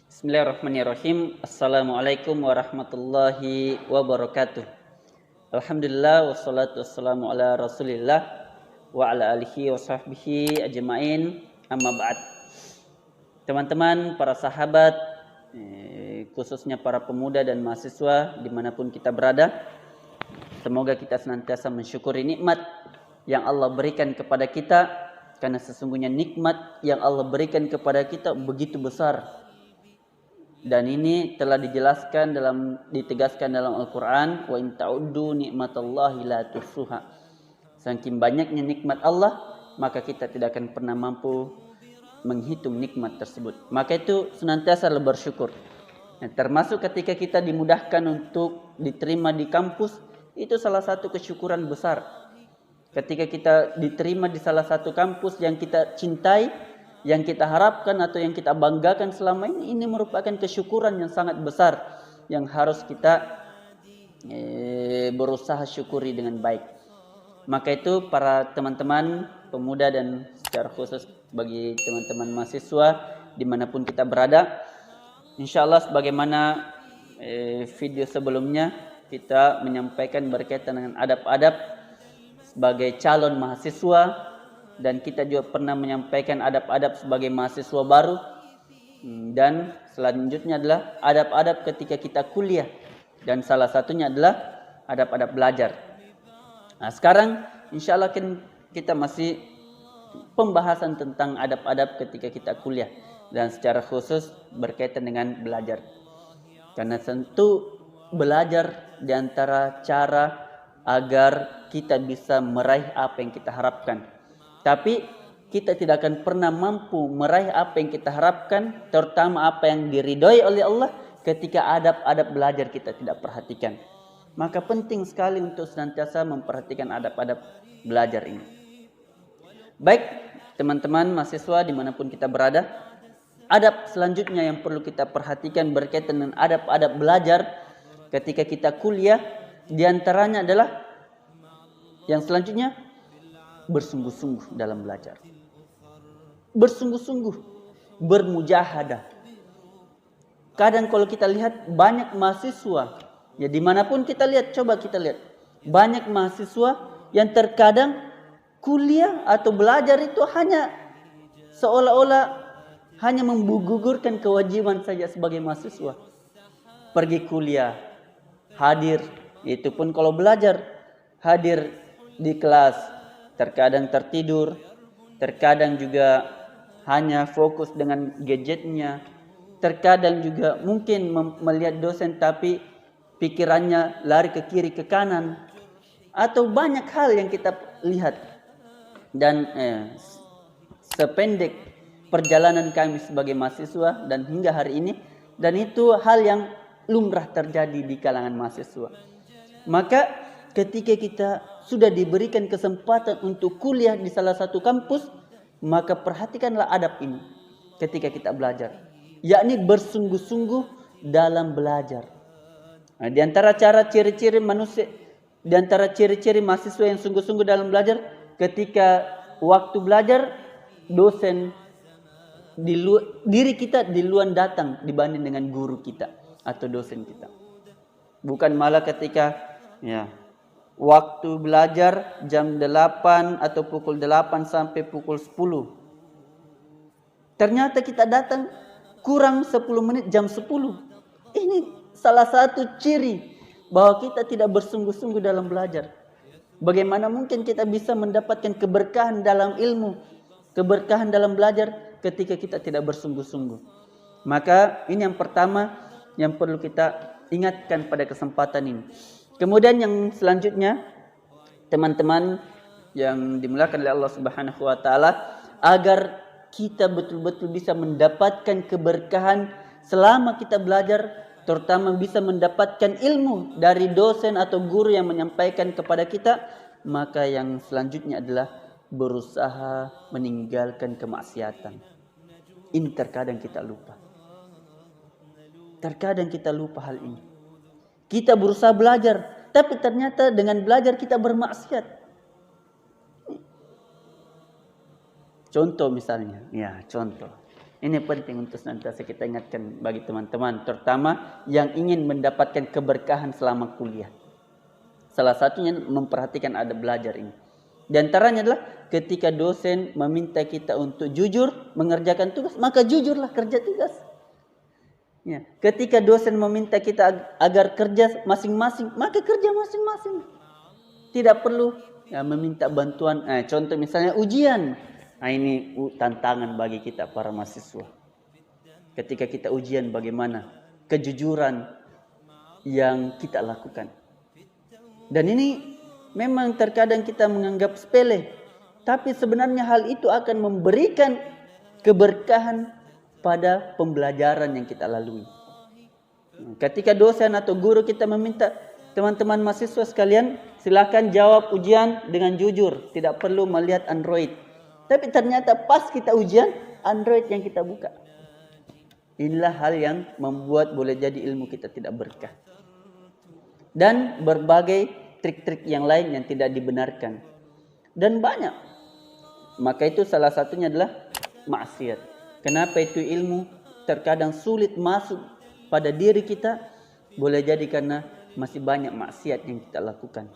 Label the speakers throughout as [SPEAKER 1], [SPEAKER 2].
[SPEAKER 1] Bismillahirrahmanirrahim. Assalamualaikum warahmatullahi wabarakatuh. Alhamdulillah wassalatu wassalamu ala Rasulillah wa ala alihi wa sahbihi ajmain. Amma ba'd. Teman-teman, para sahabat, khususnya para pemuda dan mahasiswa dimanapun kita berada, semoga kita senantiasa mensyukuri nikmat yang Allah berikan kepada kita, karena sesungguhnya nikmat yang Allah berikan kepada kita begitu besar. Dan ini telah ditegaskan dalam Al-Quran, wa in ta'uddu ni'matallahi la tuhsuha. Saking banyaknya nikmat Allah, maka kita tidak akan pernah mampu menghitung nikmat tersebut. Maka itu senantiasa bersyukur. Nah, termasuk ketika kita dimudahkan untuk diterima di kampus, itu salah satu kesyukuran besar. Ketika kita diterima di salah satu kampus yang kita cintai, yang kita harapkan atau yang kita banggakan selama ini merupakan kesyukuran yang sangat besar yang harus kita berusaha syukuri dengan baik. Maka itu para teman-teman pemuda dan secara khusus bagi teman-teman mahasiswa dimanapun kita berada, insya Allah sebagaimana video sebelumnya kita menyampaikan berkaitan dengan adab-adab sebagai calon mahasiswa, dan kita juga pernah menyampaikan adab-adab sebagai mahasiswa baru, dan selanjutnya adalah adab-adab ketika kita kuliah, dan salah satunya adalah adab-adab belajar. Nah, sekarang insya Allah kita masih pembahasan tentang adab-adab ketika kita kuliah, dan secara khusus berkaitan dengan belajar. Karena tentu belajar diantara cara agar kita bisa meraih apa yang kita harapkan. Tapi kita tidak akan pernah mampu meraih apa yang kita harapkan, terutama apa yang diridhoi oleh Allah, ketika adab-adab belajar kita tidak perhatikan. Maka penting sekali untuk senantiasa memperhatikan adab-adab belajar ini. Baik, teman-teman mahasiswa dimanapun kita berada, adab selanjutnya yang perlu kita perhatikan berkaitan dengan adab-adab belajar ketika kita kuliah, diantaranya adalah yang selanjutnya, bersungguh-sungguh dalam belajar. Bersungguh-sungguh, bermujahadah. Kadang kalau kita lihat banyak mahasiswa, ya dimanapun kita lihat, coba kita lihat, banyak mahasiswa yang terkadang kuliah atau belajar itu hanya seolah-olah hanya menggugurkan kewajiban saja sebagai mahasiswa. Pergi kuliah, hadir, itu pun kalau belajar, hadir di kelas, terkadang tertidur, terkadang juga hanya fokus dengan gadgetnya, terkadang juga mungkin melihat dosen tapi pikirannya lari ke kiri ke kanan, atau banyak hal yang kita lihat. Dan sependek perjalanan kami sebagai mahasiswa dan hingga hari ini, dan itu hal yang lumrah terjadi di kalangan mahasiswa. Maka ketika kita sudah diberikan kesempatan untuk kuliah di salah satu kampus, maka perhatikanlah adab ini ketika kita belajar, yakni bersungguh-sungguh dalam belajar. Nah, di antara ciri-ciri mahasiswa yang sungguh-sungguh dalam belajar, ketika waktu belajar, dosen diri kita duluan datang dibanding dengan guru kita atau dosen kita. Bukan malah ketika waktu belajar jam 8 atau pukul 8 sampai pukul 10. Ternyata kita datang kurang 10 menit jam 10. Ini salah satu ciri bahwa kita tidak bersungguh-sungguh dalam belajar. Bagaimana mungkin kita bisa mendapatkan keberkahan dalam ilmu, keberkahan dalam belajar ketika kita tidak bersungguh-sungguh. Maka ini yang pertama yang perlu kita ingatkan pada kesempatan ini. Kemudian yang selanjutnya, teman-teman yang dimuliakan oleh Allah Subhanahu wa taala, agar kita betul-betul bisa mendapatkan keberkahan selama kita belajar, terutama bisa mendapatkan ilmu dari dosen atau guru yang menyampaikan kepada kita, maka yang selanjutnya adalah berusaha meninggalkan kemaksiatan. Ini terkadang kita lupa. Terkadang kita lupa hal ini. Kita berusaha belajar, tapi ternyata dengan belajar kita bermaksiat. contoh misalnya. Ya, contoh. Ini penting untuk senantiasa kita ingatkan bagi teman-teman, terutama yang ingin mendapatkan keberkahan selama kuliah. Salah satunya memperhatikan adab belajar ini. Di antaranya adalah ketika dosen meminta kita untuk jujur mengerjakan tugas, maka jujurlah kerja tugas. Ya, ketika dosen meminta kita agar kerja masing-masing, maka kerja masing-masing. Tidak perlu ya, meminta bantuan. Contoh misalnya ujian. Nah, ini tantangan bagi kita para mahasiswa. Ketika kita ujian, bagaimana kejujuran yang kita lakukan. Dan ini memang terkadang kita menganggap sepele, tapi sebenarnya hal itu akan memberikan keberkahan pada pembelajaran yang kita lalui. Ketika dosen atau guru kita meminta, teman-teman mahasiswa sekalian, silakan jawab ujian dengan jujur, tidak perlu melihat Android. Tapi ternyata pas kita ujian, Android yang kita buka. Inilah hal yang membuat boleh jadi ilmu kita tidak berkah. Dan berbagai trik-trik yang lain yang tidak dibenarkan. Dan banyak. Maka itu salah satunya adalah maksiat. Kenapa itu ilmu terkadang sulit masuk pada diri kita? Boleh jadi karena masih banyak maksiat yang kita lakukan.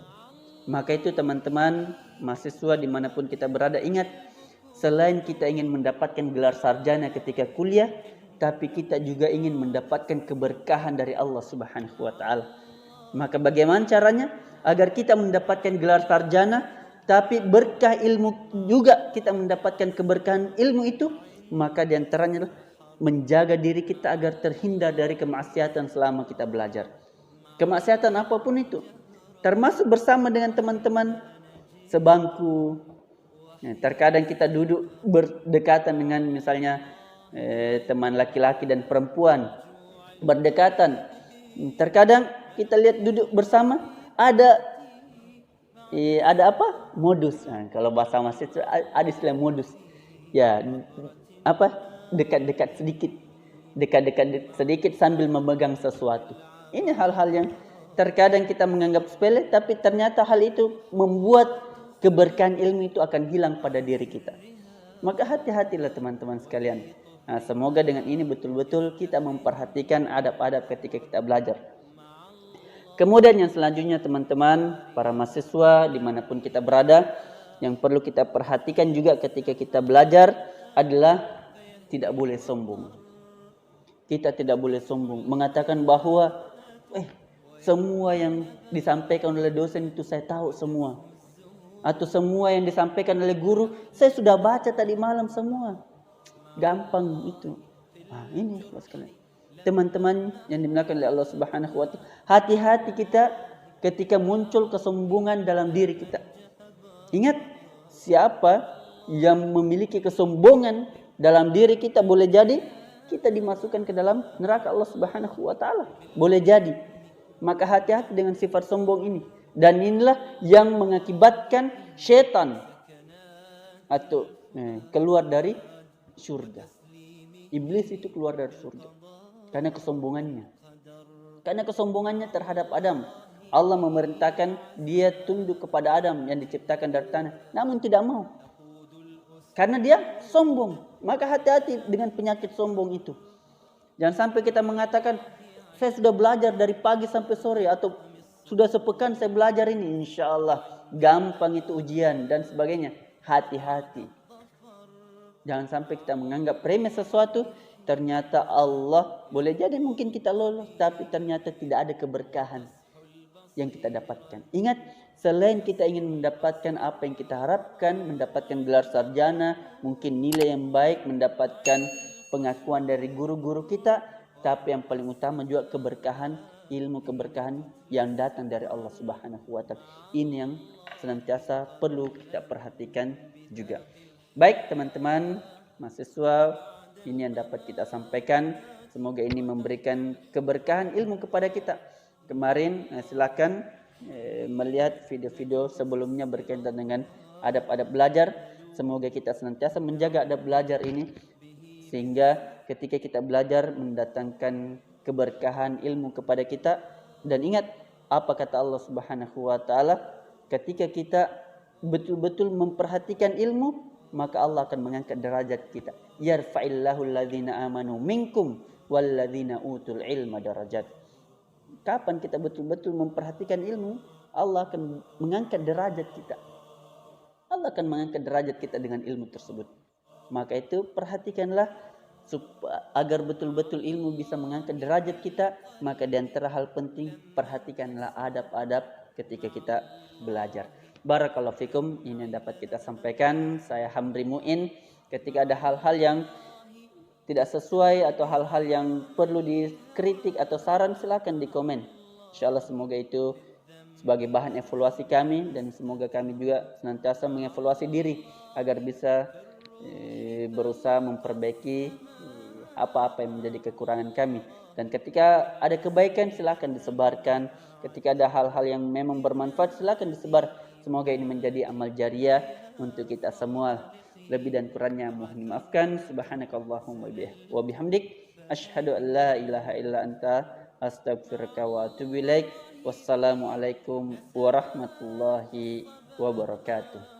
[SPEAKER 1] Maka itu teman-teman mahasiswa dimanapun kita berada, ingat, selain kita ingin mendapatkan gelar sarjana ketika kuliah, tapi kita juga ingin mendapatkan keberkahan dari Allah Subhanahu wa ta'ala. Maka bagaimana caranya? Agar kita mendapatkan gelar sarjana, tapi berkah ilmu juga kita mendapatkan keberkahan ilmu itu, maka diantaranya adalah menjaga diri kita agar terhindar dari kemaksiatan selama kita belajar. Kemaksiatan apapun itu, termasuk bersama dengan teman-teman sebangku. Ya, terkadang kita duduk berdekatan dengan misalnya teman laki-laki dan perempuan berdekatan. Terkadang kita lihat duduk bersama ada apa? Modus. Nah, kalau bahasa mahasiswa ada istilah modus. Ya, apa? Dekat-dekat sedikit sambil memegang sesuatu. Ini hal-hal yang terkadang kita menganggap sepele, tapi ternyata hal itu membuat keberkahan ilmu itu akan hilang pada diri kita. Maka hati-hatilah teman-teman sekalian. Nah, semoga dengan ini betul-betul kita memperhatikan adab-adab ketika kita belajar. Kemudian yang selanjutnya teman-teman, para mahasiswa dimanapun kita berada, yang perlu kita perhatikan juga ketika kita belajar adalah tidak boleh sombong. Kita tidak boleh sombong, mengatakan bahwa semua yang disampaikan oleh dosen itu saya tahu semua. Atau semua yang disampaikan oleh guru, saya sudah baca tadi malam semua. Gampang itu. Nah, ini sekalian. Teman-teman yang dimuliakan oleh Allah Subhanahu wa ta'ala, hati-hati kita ketika muncul kesombongan dalam diri kita. Ingat, siapa yang memiliki kesombongan dalam diri kita, boleh jadi kita dimasukkan ke dalam neraka Allah Subhanahu wa ta'ala. Boleh jadi. Maka hati-hati dengan sifat sombong ini. Dan inilah yang mengakibatkan syaitan atau keluar dari surga. Iblis itu keluar dari surga karena kesombongannya. Karena kesombongannya terhadap Adam. Allah memerintahkan dia tunduk kepada Adam yang diciptakan dari tanah, namun tidak mau. Karena dia sombong. Maka hati-hati dengan penyakit sombong itu. Jangan sampai kita mengatakan, saya sudah belajar dari pagi sampai sore, atau sudah sepekan saya belajar ini, insya Allah gampang itu ujian dan sebagainya. Hati-hati. Jangan sampai kita menganggap remeh sesuatu, ternyata Allah, boleh jadi mungkin kita lolos, tapi ternyata tidak ada keberkahan yang kita dapatkan. Ingat, selain kita ingin mendapatkan apa yang kita harapkan, mendapatkan gelar sarjana, mungkin nilai yang baik, mendapatkan pengakuan dari guru-guru kita, tapi yang paling utama juga keberkahan, ilmu keberkahan yang datang dari Allah Subhanahu wa ta'ala. Ini yang senantiasa perlu kita perhatikan juga. Baik teman-teman mahasiswa, ini yang dapat kita sampaikan. Semoga ini memberikan keberkahan ilmu kepada kita. Kemarin silakan melihat video-video sebelumnya berkaitan dengan adab-adab belajar. Semoga kita senantiasa menjaga adab belajar ini, sehingga ketika kita belajar mendatangkan keberkahan ilmu kepada kita. Dan ingat apa kata Allah Subhanahu wa ta'ala, ketika kita betul-betul memperhatikan ilmu, maka Allah akan mengangkat derajat kita. Yarfa'illahu alladhina amanu minkum walladzina utul ilma darajat. Kapan kita betul-betul memperhatikan ilmu, Allah akan mengangkat derajat kita. Allah akan mengangkat derajat kita dengan ilmu tersebut. Maka itu perhatikanlah agar betul-betul ilmu bisa mengangkat derajat kita. Maka di antara hal penting, perhatikanlah adab-adab ketika kita belajar. Barakallahu fikum, ini yang dapat kita sampaikan. Saya Hamri Muin. Ketika ada hal-hal yang tidak sesuai atau hal-hal yang perlu dikritik atau saran, silakan di komen. Insyaallah semoga itu sebagai bahan evaluasi kami, dan semoga kami juga senantiasa mengevaluasi diri agar bisa berusaha memperbaiki apa-apa yang menjadi kekurangan kami. Dan ketika ada kebaikan silakan disebarkan. Ketika ada hal-hal yang memang bermanfaat silakan disebar. Semoga ini menjadi amal jariah untuk kita semua. Lebih dan kurangnya mohon dimaafkan. Subhanakallahumma wa bihamdik asyhadu an la ilaha illa anta astaghfiruka wa atubu ilaik. Wassalamualaikum warahmatullahi wabarakatuh.